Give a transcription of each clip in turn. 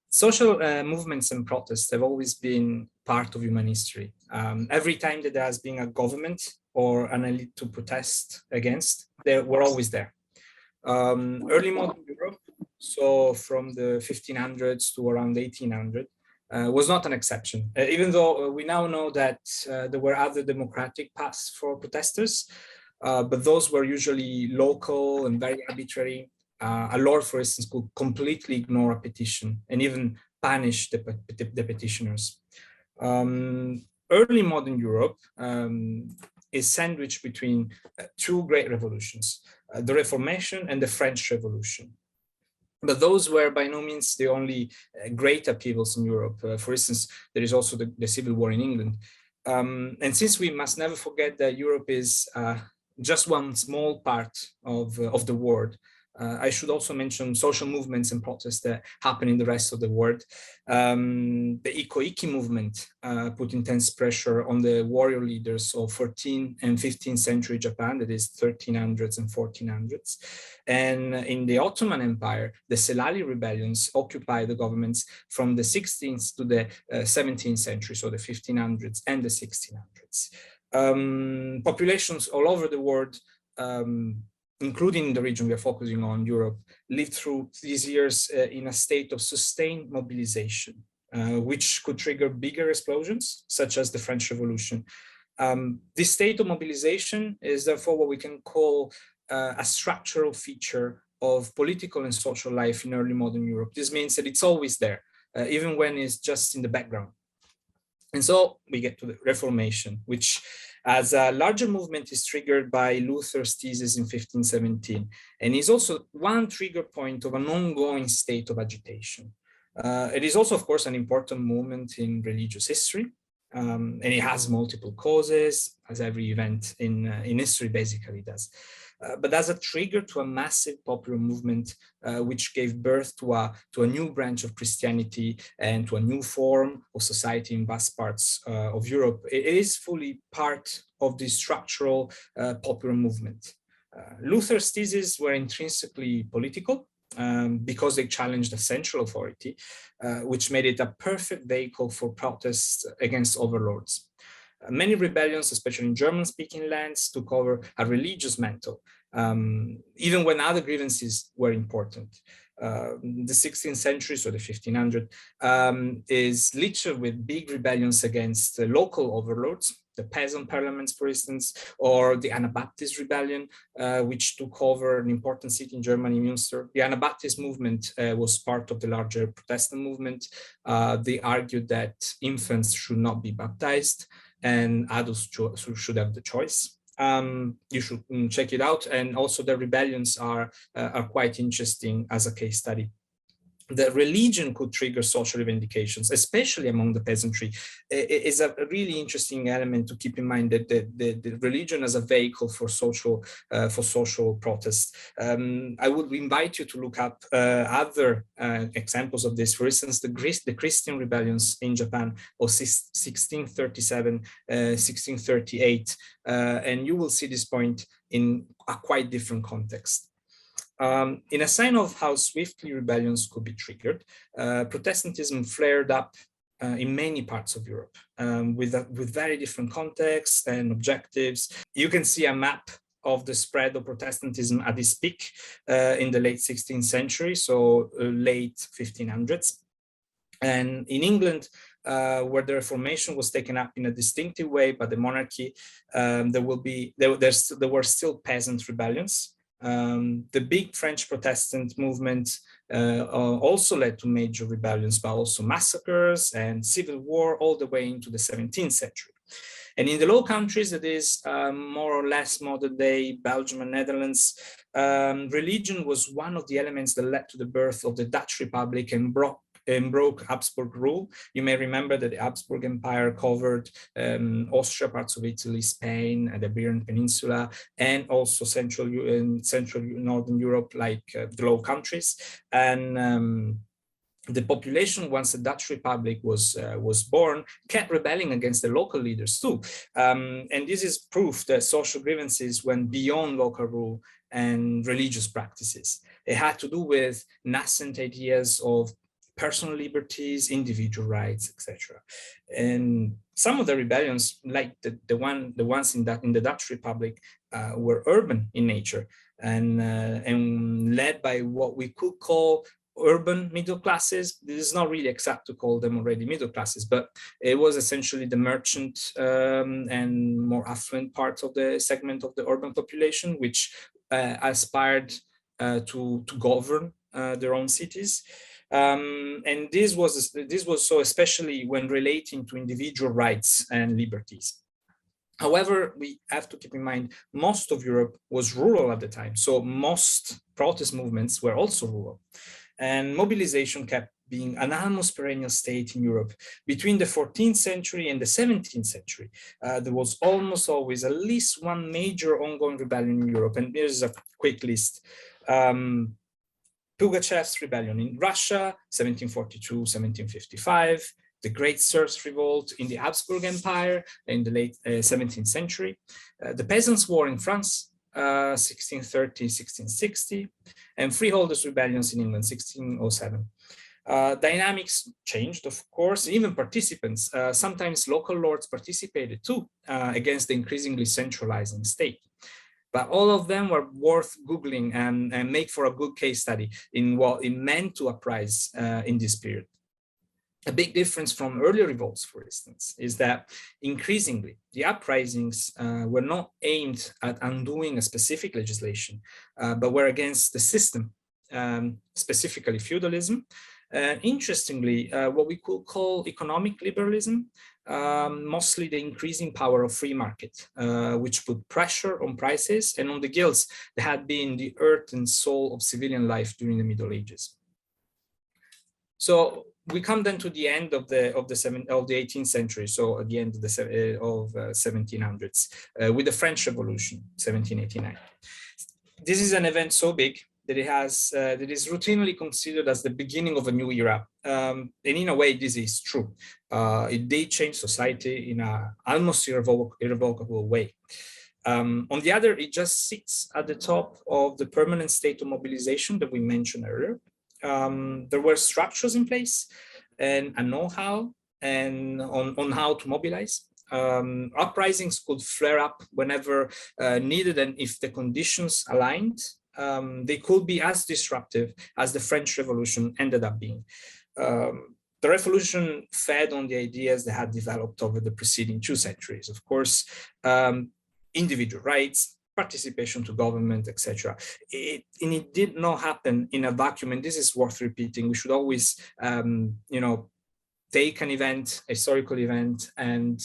Social movements and protests have always been part of human history. Every time that there has been a government or an elite to protest against, they were always there. Early modern Europe, so from the 1500s to around 1800, was not an exception, even though we now know that there were other democratic paths for protesters, but those were usually local and very arbitrary. A lord, for instance, could completely ignore a petition and even punish the petitioners. Early modern Europe is sandwiched between two great revolutions, the Reformation and the French Revolution. But those were by no means the only great upheavals in Europe. For instance, there is also the Civil War in England. And since we must never forget that Europe is just one small part of the world, I should also mention social movements and protests that happen in the rest of the world. The Iko-Iki movement put intense pressure on the warrior leaders of 14th and 15th century Japan, that is 1300s and 1400s. And in the Ottoman Empire, the Selali rebellions occupied the governments from the 16th to the 17th century, so the 1500s and the 1600s. Populations all over the world, including the region we are focusing on, Europe, lived through these years in a state of sustained mobilization, which could trigger bigger explosions, such as the French Revolution. This state of mobilization is therefore what we can call a structural feature of political and social life in early modern Europe. This means that it's always there, even when it's just in the background. And so we get to the Reformation, which as a larger movement is triggered by Luther's thesis in 1517, and is also one trigger point of an ongoing state of agitation. It is also, of course, an important moment in religious history, and it has multiple causes, as every event in history basically does. But as a trigger to a massive popular movement, which gave birth to a new branch of Christianity and to a new form of society in vast parts of Europe, it is fully part of the structural popular movement. Luther's theses were intrinsically political because they challenged the central authority, which made it a perfect vehicle for protests against overlords. Many rebellions, especially in German-speaking lands, took over a religious mantle, even when other grievances were important. The 16th century, so the 1500s, is littered with big rebellions against local overlords, the peasant parliaments, for instance, or the Anabaptist rebellion, which took over an important city in Germany, Münster. The Anabaptist movement was part of the larger Protestant movement. They argued that infants should not be baptized and adults should have the choice. You should check it out. And also the rebellions are quite interesting as a case study. The religion could trigger social revendications, especially among the peasantry. It is a really interesting element to keep in mind that the religion as a vehicle for social protest. I would invite you to look up other examples of this. For instance, the Christian rebellions in Japan of 1637, 1638, and you will see this point in a quite different context. In a sign of how swiftly rebellions could be triggered, Protestantism flared up in many parts of Europe with very different contexts and objectives. You can see a map of the spread of Protestantism at its peak in the late 16th century, so late 1500s. And in England, where the Reformation was taken up in a distinctive way by the monarchy, there were still peasant rebellions. The big French Protestant movement also led to major rebellions, but also massacres and civil war all the way into the 17th century. And in the Low Countries, that is more or less modern day Belgium and Netherlands, religion was one of the elements that led to the birth of the Dutch Republic and broke Habsburg rule. You may remember that the Habsburg Empire covered Austria, parts of Italy, Spain, and the Iberian Peninsula, and also central northern Europe, like the Low Countries. And the population, once the Dutch Republic was born, kept rebelling against the local leaders too. And this is proof that social grievances went beyond local rule and religious practices. It had to do with nascent ideas of personal liberties, individual rights, etc. And some of the rebellions, like the ones in the Dutch Republic, were urban in nature and led by what we could call urban middle classes. This is not really exact to call them already middle classes, but it was essentially the merchant and more affluent parts of the segment of the urban population, which aspired to govern their own cities. And this was so especially when relating to individual rights and liberties. However, we have to keep in mind most of Europe was rural at the time, so most protest movements were also rural. And mobilization kept being an almost perennial state in Europe. Between the 14th century and the 17th century, there was almost always at least one major ongoing rebellion in Europe. And here's a quick list. Pugachev's rebellion in Russia, 1742-1755, the Great Serfs Revolt in the Habsburg Empire in the late 17th century, the Peasants' War in France, 1630-1660, and Freeholders' rebellions in England, 1607. Dynamics changed, of course, even participants, sometimes local lords participated too, against the increasingly centralizing state. But all of them were worth Googling and make for a good case study in what it meant to uprise in this period. A big difference from earlier revolts, for instance, is that increasingly the uprisings were not aimed at undoing a specific legislation, but were against the system, specifically feudalism. Interestingly, what we could call economic liberalism, mostly the increasing power of free market, which put pressure on prices and on the guilds that had been the earth and soul of civilian life during the Middle Ages. So we come then to the end of the 18th century, so at the end of the 1700s, with the French Revolution, 1789. This is an event so big that that is routinely considered as the beginning of a new era, and in a way, this is true. It did change society in an almost irrevocable way. On the other, it just sits at the top of the permanent state of mobilization that we mentioned earlier. There were structures in place and a know-how and on how to mobilize. Uprisings could flare up whenever needed, and if the conditions aligned, they could be as disruptive as the French Revolution ended up being. The revolution fed on the ideas that had developed over the preceding 2 centuries. Of course, individual rights, participation to government, etc. And it did not happen in a vacuum, and this is worth repeating. We should always, take an event, a historical event, and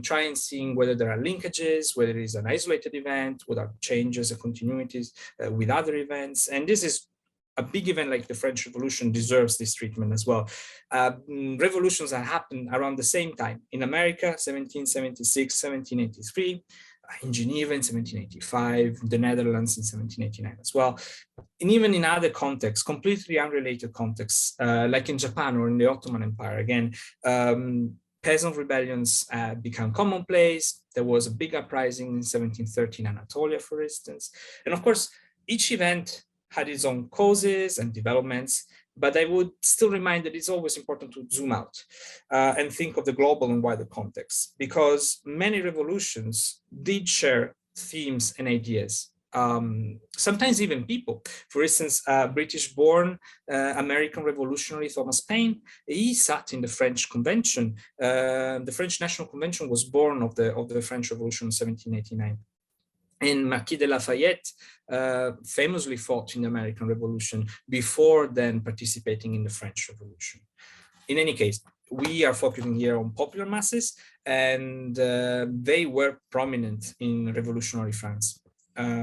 try and seeing whether there are linkages, whether it is an isolated event, what are changes or continuities with other events. And this is a big event like the French Revolution deserves this treatment as well. Revolutions that happened around the same time in America, 1776, 1783, in Geneva in 1785, the Netherlands in 1789 as well. And even in other contexts, completely unrelated contexts, like in Japan or in the Ottoman Empire, again, peasant rebellions become commonplace. There was a big uprising in 1730 in Anatolia, for instance. And of course, each event had its own causes and developments, but I would still remind that it's always important to zoom out and think of the global and wider context, because many revolutions did share themes and ideas, sometimes even people. For instance, British-born American revolutionary Thomas Paine, he sat in the French Convention. The French National Convention was born of the French Revolution in 1789. And Marquis de Lafayette famously fought in the American Revolution before then participating in the French Revolution. In any case, we are focusing here on popular masses, and they were prominent in revolutionary France,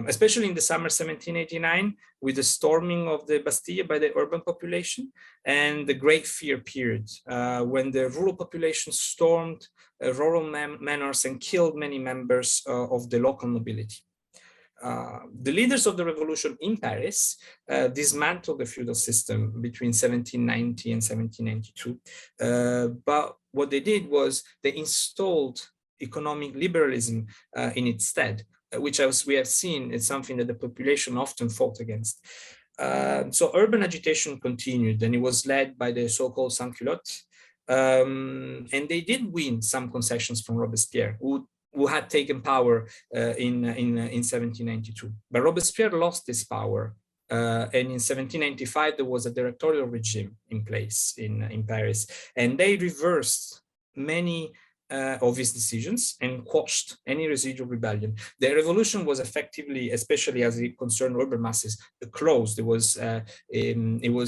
especially in the summer 1789, with the storming of the Bastille by the urban population and the Great Fear period, when the rural population stormed rural manors and killed many members of the local nobility. The leaders of the revolution in Paris dismantled the feudal system between 1790 and 1792. But what they did was they installed economic liberalism in its stead, which, as we have seen, is something that the population often fought against. So urban agitation continued, and it was led by the so-called sans-culottes. And they did win some concessions from Robespierre, who had taken power in 1792. But Robespierre lost this power. And in 1795, there was a directorial regime in place in Paris, and they reversed many of his decisions and quashed any residual rebellion. The revolution was effectively, especially as it concerned urban masses, closed. It was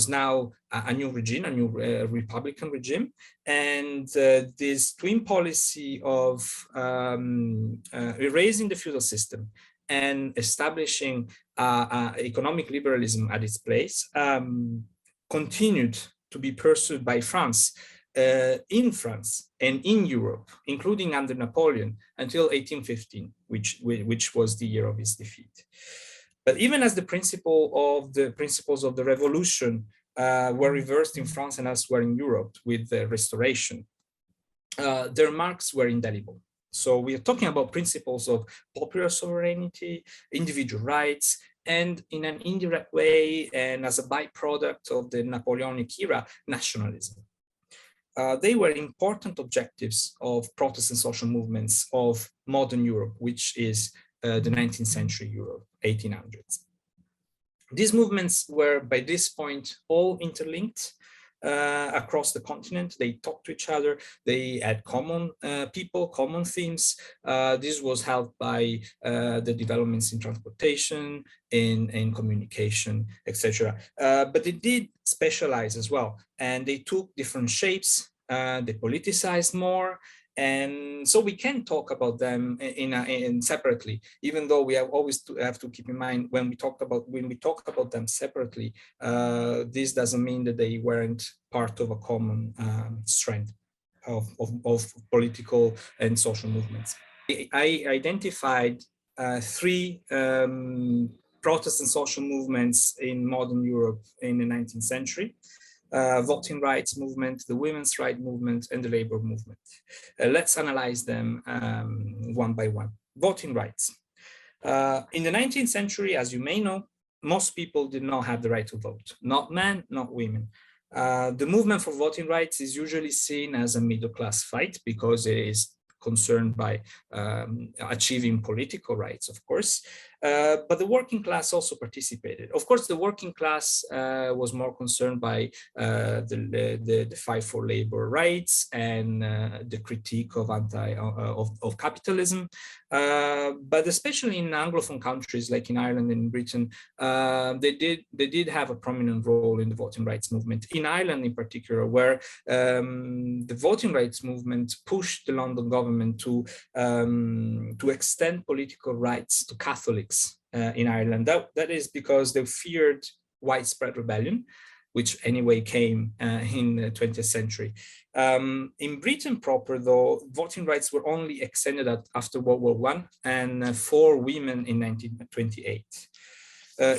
now a new regime, a new Republican regime, and this twin policy of erasing the feudal system and establishing economic liberalism at its place continued to be pursued by France. In France and in Europe, including under Napoleon, until 1815, which was the year of his defeat. But even as the principles of the revolution were reversed in France and elsewhere in Europe with the Restoration, their marks were indelible. So we are talking about principles of popular sovereignty, individual rights, and in an indirect way, and as a byproduct of the Napoleonic era, nationalism. They were important objectives of Protestant social movements of modern Europe, which is the 19th century Europe, 1800s. These movements were, by this point, all interlinked across the continent. They talked to each other. They had common people, common themes. This was helped by the developments in transportation, in communication, etc. But they did specialize as well, and they took different shapes. They politicized more. And so we can talk about them in separately, even though we have to keep in mind when we talk about them separately, this doesn't mean that they weren't part of a common strength of political and social movements. I identified three Protestant social movements in modern Europe in the 19th century. Voting rights movement, the women's rights movement, and the labor movement. Let's analyze them one by one. Voting rights. In the 19th century, as you may know, most people did not have the right to vote. Not men, not women. The movement for voting rights is usually seen as a middle-class fight because it is concerned by achieving political rights, of course, but the working class also participated. Of course, the working class was more concerned by the fight for labor rights and the critique of of capitalism. But especially in Anglophone countries like in Ireland and in Britain, they did have a prominent role in the voting rights movement. In Ireland, in particular, where the voting rights movement pushed the London government to extend political rights to Catholics in Ireland. That is because they feared widespread rebellion, which anyway came in the 20th century. In Britain proper, though, voting rights were only extended after World War I and for women in 1928.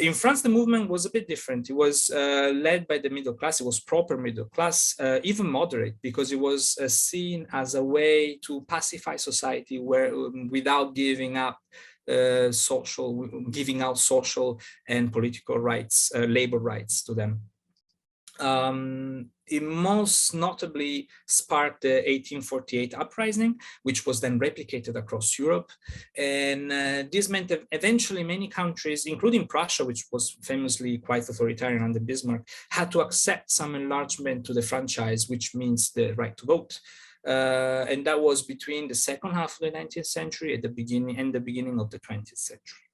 In France, the movement was a bit different. It was led by the middle class. It was proper middle class, even moderate, because it was seen as a way to pacify society without giving out social and political rights, labor rights to them. It most notably sparked the 1848 uprising, which was then replicated across Europe. And this meant that eventually many countries, including Prussia, which was famously quite authoritarian under Bismarck, had to accept some enlargement to the franchise, which means the right to vote. And that was between the second half of the 19th century and the beginning of the 20th century.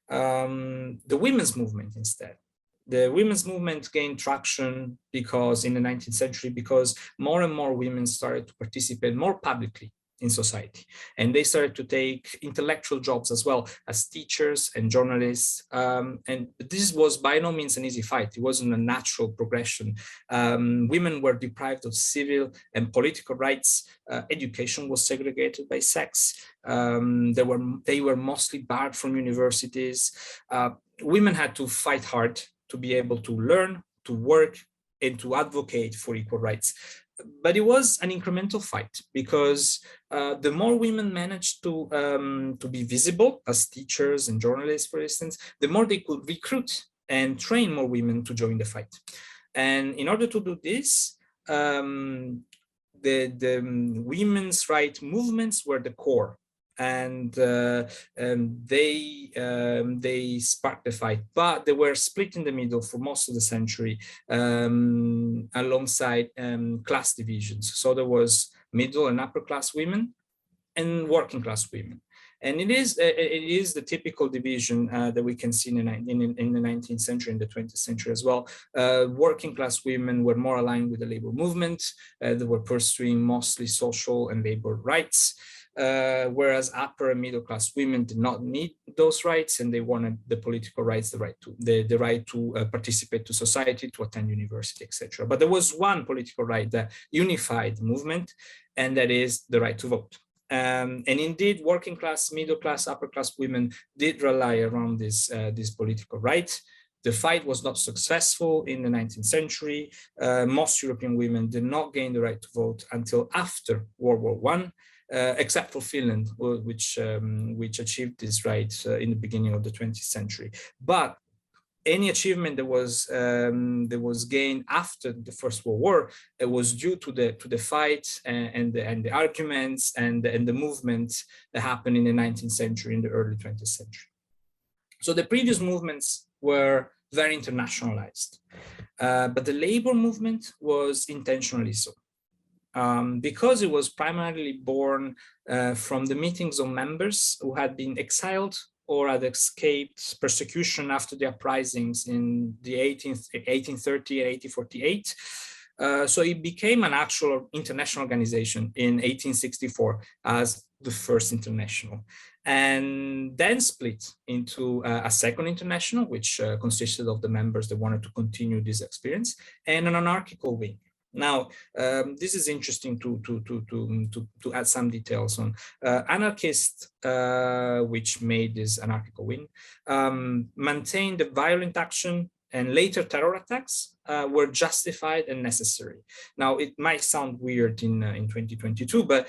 The women's movement instead. The women's movement gained traction because in the 19th century, because more and more women started to participate more publicly in society. And they started to take intellectual jobs as well as teachers and journalists. And this was by no means an easy fight. It wasn't a natural progression. Women were deprived of civil and political rights. Education was segregated by sex. They were mostly barred from universities. Women had to fight hard to be able to learn, to work, and to advocate for equal rights. But it was an incremental fight because the more women managed to be visible as teachers and journalists, for instance, the more they could recruit and train more women to join the fight. And in order to do this, the women's rights movements were the core, and they sparked the fight, but they were split in the middle for most of the century, alongside class divisions. So there was middle and upper class women and working class women. And it is the typical division that we can see in the 19th century, in the 20th century as well. Working class women were more aligned with the labor movement. They were pursuing mostly social and labor rights, whereas upper and middle class women did not need those rights, and they wanted the political rights, the right to participate to society, to attend university, etc. But there was one political right that unified the movement, and that is the right to vote. And indeed, working class, middle class, upper class women did rely around this political right. The fight was not successful in the 19th century. Most European women did not gain the right to vote until after World War I, except for Finland, which achieved this right in the beginning of the 20th century. But any achievement that was gained after the First World War, it was due to the fight and the arguments and the movements that happened in the 19th century, in the early 20th century. So the previous movements were very internationalized, but the labor movement was intentionally so. Because it was primarily born from the meetings of members who had been exiled or had escaped persecution after the uprisings in the 1830 and 1848. So it became an actual international organization in 1864 as the first international, and then split into a second international, which consisted of the members that wanted to continue this experience, and an anarchical wing. Now, this is interesting to add some details on. Anarchists, which made this anarchical wing, maintained the violent action and later terror attacks were justified and necessary. Now, it might sound weird in 2022, but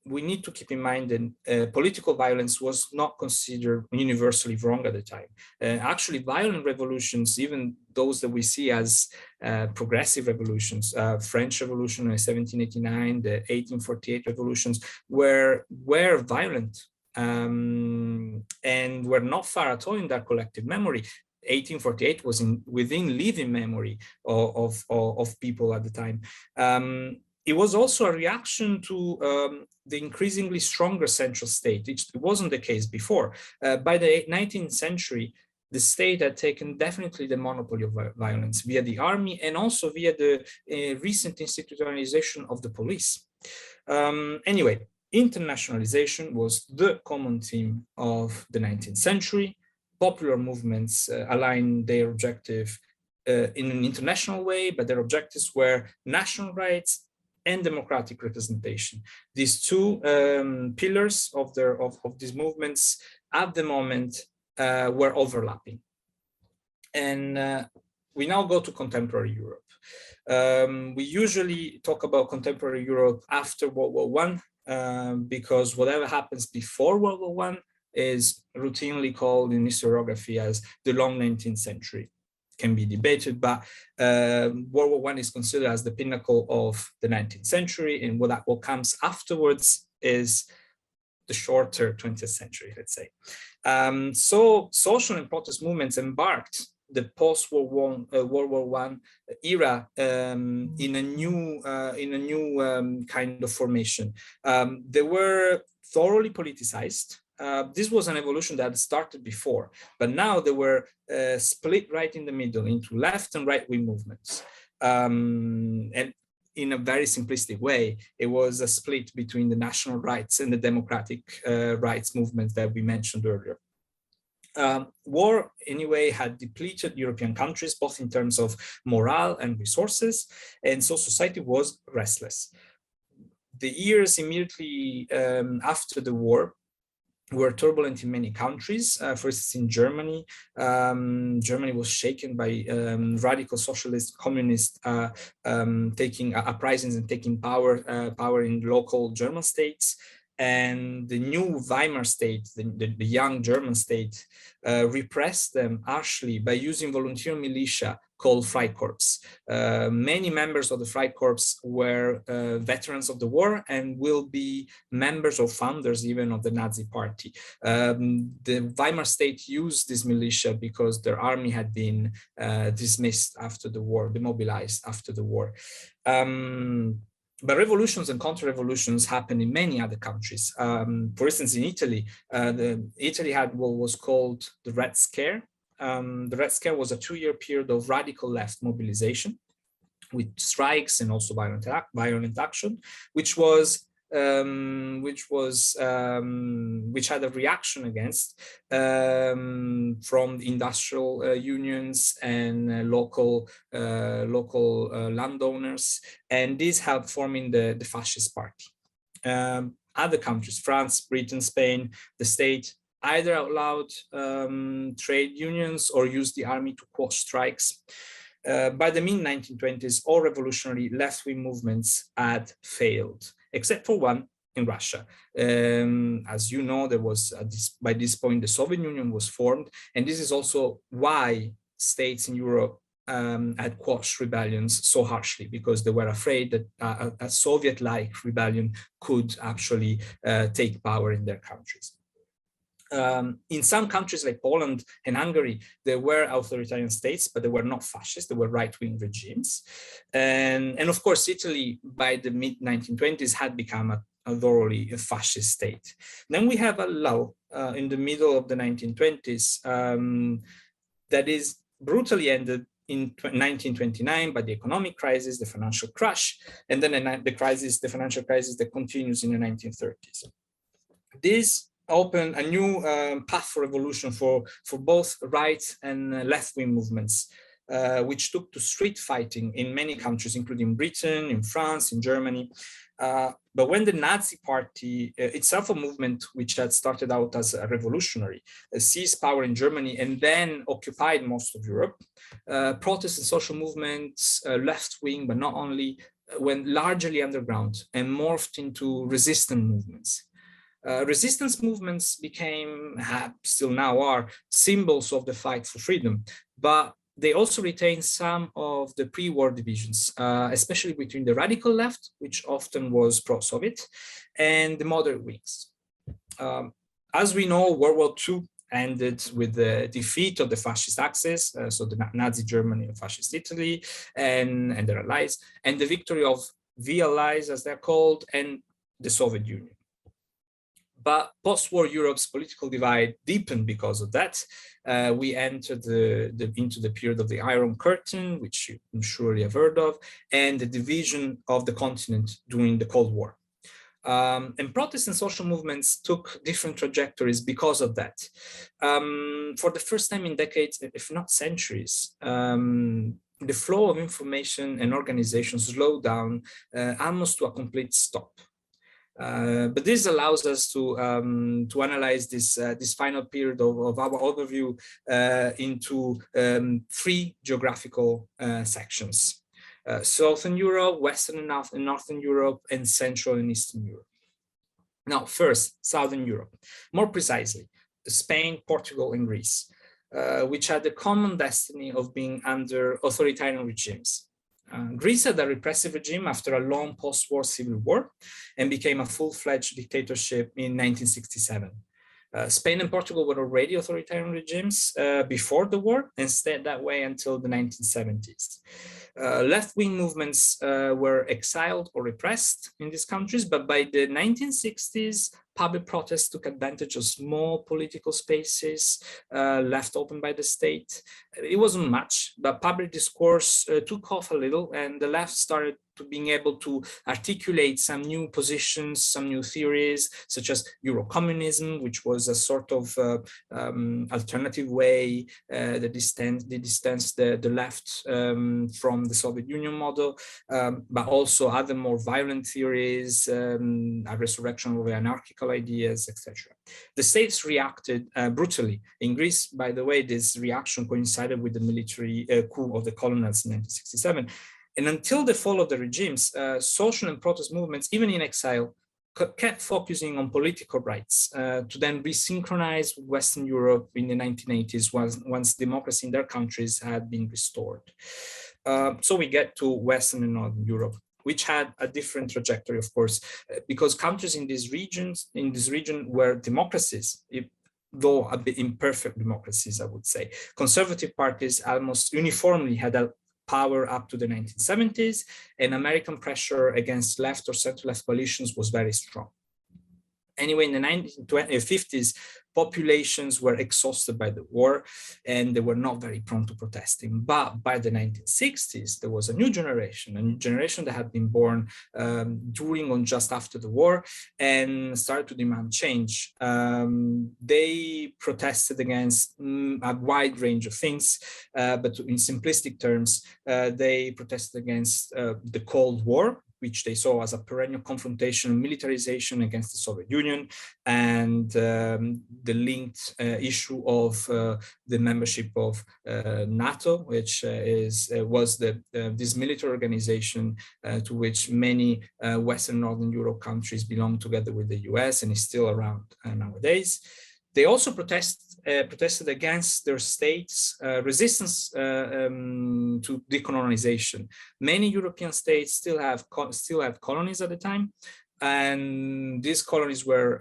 we need to keep in mind that political violence was not considered universally wrong at the time. Actually, violent revolutions, even those that we see as progressive revolutions, French Revolution in 1789, the 1848 revolutions, were violent and were not far at all in their collective memory. 1848 was within living memory of people at the time. It was also a reaction to the increasingly stronger central state. It wasn't the case before. By the 19th century, the state had taken definitely the monopoly of violence via the army and also via the recent institutionalization of the police. Anyway, internationalization was the common theme of the 19th century. Popular movements align their objective in an international way, but their objectives were national rights and democratic representation. These two pillars of these movements at the moment were overlapping. And we now go to contemporary Europe. We usually talk about contemporary Europe after World War I, because whatever happens before World War I is routinely called in historiography as the long 19th century. Can be debated, but World War I is considered as the pinnacle of the 19th century, and what comes afterwards is the shorter 20th century, let's say. So social and protest movements embarked the post-World War I era in a new kind of formation. They were thoroughly politicized. This was an evolution that had started before, but now they were split right in the middle into left and right wing movements. And in a very simplistic way, it was a split between the national rights and the democratic rights movements that we mentioned earlier. War, anyway, had depleted European countries, both in terms of morale and resources, and so society was restless. The years immediately after the war were turbulent in many countries. For instance, in Germany, Germany was shaken by radical socialist communists taking uprisings and taking power in local German states. and the new Weimar state, the young German state, repressed them harshly by using volunteer militia called Freikorps. Many members of the Freikorps were veterans of the war and will be members or founders even of the Nazi party. The Weimar state used this militia because their army had been dismissed after the war, demobilized after the war. But revolutions and counter-revolutions happened in many other countries. For instance, in Italy, Italy had what was called the Red Scare. The Red Scare was a 2-year period of radical left mobilization with strikes and also violent action, which had a reaction against from the industrial unions and local landowners, and this helped forming the fascist party. Other countries, France, Britain, Spain, the state either outlawed trade unions or used the army to quash strikes. By the mid-1920s, all revolutionary left-wing movements had failed, except for one in Russia. As you know, there was, by this point, the Soviet Union was formed, and this is also why states in Europe had quashed rebellions so harshly, because they were afraid that a Soviet-like rebellion could actually take power in their countries. In some countries like Poland and Hungary, there were authoritarian states, but they were not fascist, they were right-wing regimes. And of course, Italy by the mid-1920s had become a thoroughly fascist state. Then we have a lull in the middle of the 1920s that is brutally ended in 1929 by the economic crisis, the financial crash, and then the financial crisis that continues in the 1930s. This opened a new path for revolution for both right and left-wing movements, which took to street fighting in many countries, including Britain, in France, in Germany. But when the Nazi party, itself a movement which had started out as a revolutionary, seized power in Germany and then occupied most of Europe, protest and social movements, left-wing, but not only, went largely underground and morphed into resistance movements. Resistance movements became, still now are, symbols of the fight for freedom, but they also retain some of the pre-war divisions, especially between the radical left, which often was pro-Soviet, and the moderate wings. As we know, World War II ended with the defeat of the fascist Axis, so the Nazi Germany and fascist Italy and their allies, and the victory of the allies, as they're called, and the Soviet Union. But post-war Europe's political divide deepened because of that. We entered into the period of the Iron Curtain, which you surely have heard of, and the division of the continent during the Cold War. And protest and social movements took different trajectories because of that. For the first time in decades, if not centuries, the flow of information and organization slowed down almost to a complete stop. But this allows us to analyze this final period of our overview into 3 geographical sections: Southern Europe, Western and Northern Europe, and Central and Eastern Europe. Now, first, Southern Europe, more precisely, Spain, Portugal, and Greece, which had the common destiny of being under authoritarian regimes. Greece had a repressive regime after a long post-war civil war and became a full-fledged dictatorship in 1967. Spain and Portugal were already authoritarian regimes before the war and stayed that way until the 1970s. Left-wing movements were exiled or repressed in these countries, but by the 1960s, public protests took advantage of small political spaces left open by the state. It wasn't much, but public discourse took off a little, and the left started to being able to articulate some new positions, some new theories, such as Eurocommunism, which was a sort of alternative way that distanced the left from the Soviet Union model, but also other more violent theories, a resurrection of anarchical ideas, etc. The states reacted brutally. In Greece, by the way, this reaction coincided with the military coup of the colonels in 1967. And until the fall of the regimes, social and protest movements, even in exile, kept focusing on political rights to then resynchronize with Western Europe in the 1980s once democracy in their countries had been restored. So we get to Western and Northern Europe, which had a different trajectory, of course, because countries in this region were democracies, though a bit imperfect democracies, I would say. Conservative parties almost uniformly had a power up to the 1970s, and American pressure against left or center-left coalitions was very strong. Anyway, in the 1950s, populations were exhausted by the war and they were not very prone to protesting. But by the 1960s, there was a new generation that had been born during or just after the war and started to demand change. They protested against a wide range of things, but in simplistic terms, they protested against the Cold War, which they saw as a perennial confrontation and militarization against the Soviet Union, and the linked issue of the membership of NATO, which was this military organization to which many Western Northern Europe countries belong together with the US and is still around nowadays. They also protested against their states' resistance to decolonization. Many European states still had colonies at the time, and these colonies were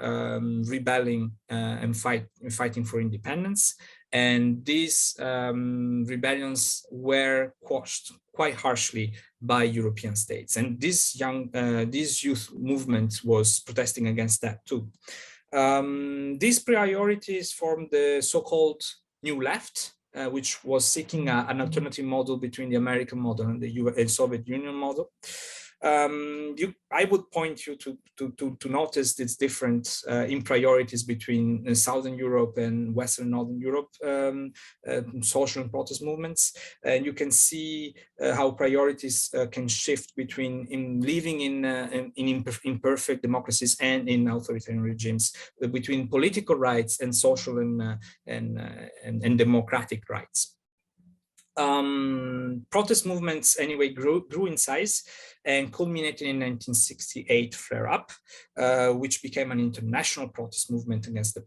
rebelling and fighting for independence. And these rebellions were quashed quite harshly by European states. And this youth movement was protesting against that too. These priorities formed the so-called New Left, which was seeking an alternative model between the American model and the Soviet Union model. I would point you to notice this difference in priorities between Southern Europe and Western Northern Europe social and protest movements. And you can see how priorities can shift between living in imperfect democracies and in authoritarian regimes, between political rights and social and democratic rights. Protest movements anyway grew in size and culminated in 1968 flare-up, which became an international protest movement against the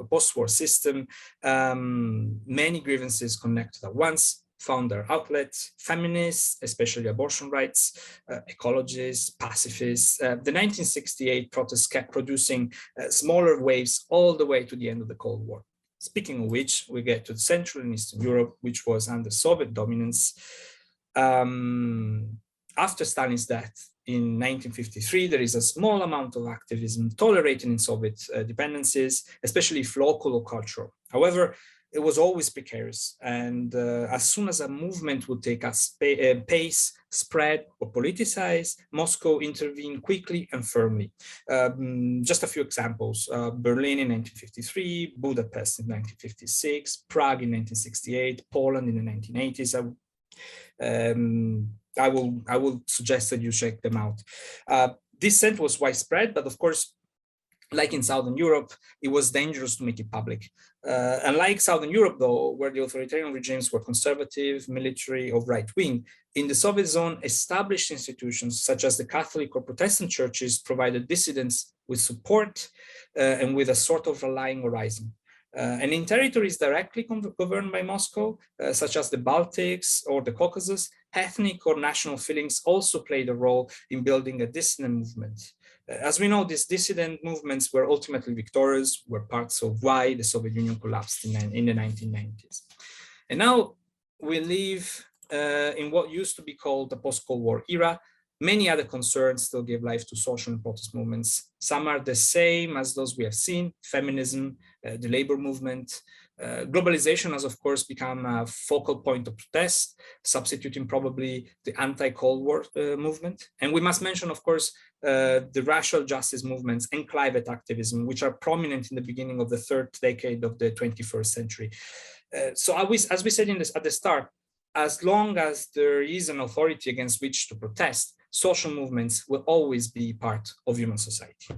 post-war system. Many grievances connected at once found their outlets: feminists, especially abortion rights, ecologists, pacifists. The 1968 protests kept producing smaller waves all the way to the end of the Cold War. Speaking of which, we get to Central and Eastern Europe, which was under Soviet dominance. After Stalin's death in 1953, there is a small amount of activism tolerated in Soviet dependencies, especially if local or cultural. However, it was always precarious. And as soon as a movement would take a pace, spread, or politicize, Moscow intervened quickly and firmly. Just a few examples: Berlin in 1953, Budapest in 1956, Prague in 1968, Poland in the 1980s. I will suggest that you check them out. Dissent was widespread, but of course, like in Southern Europe, it was dangerous to make it public. Unlike Southern Europe, though, where the authoritarian regimes were conservative, military, or right-wing, in the Soviet zone, established institutions such as the Catholic or Protestant churches provided dissidents with support and with a sort of rallying horizon. And in territories directly governed by Moscow, such as the Baltics or the Caucasus, ethnic or national feelings also played a role in building a dissident movement. As we know, these dissident movements were ultimately victorious, were parts of why the Soviet Union collapsed in the 1990s. And now we live in what used to be called the post-Cold War era. Many other concerns still give life to social and protest movements. Some are the same as those we have seen: feminism, the labor movement. Globalization has, of course, become a focal point of protest, substituting probably the anti-Cold War movement. And we must mention, of course, the racial justice movements and climate activism, which are prominent in the beginning of the third decade of the 21st century. So as we said at the start, as long as there is an authority against which to protest, social movements will always be part of human society.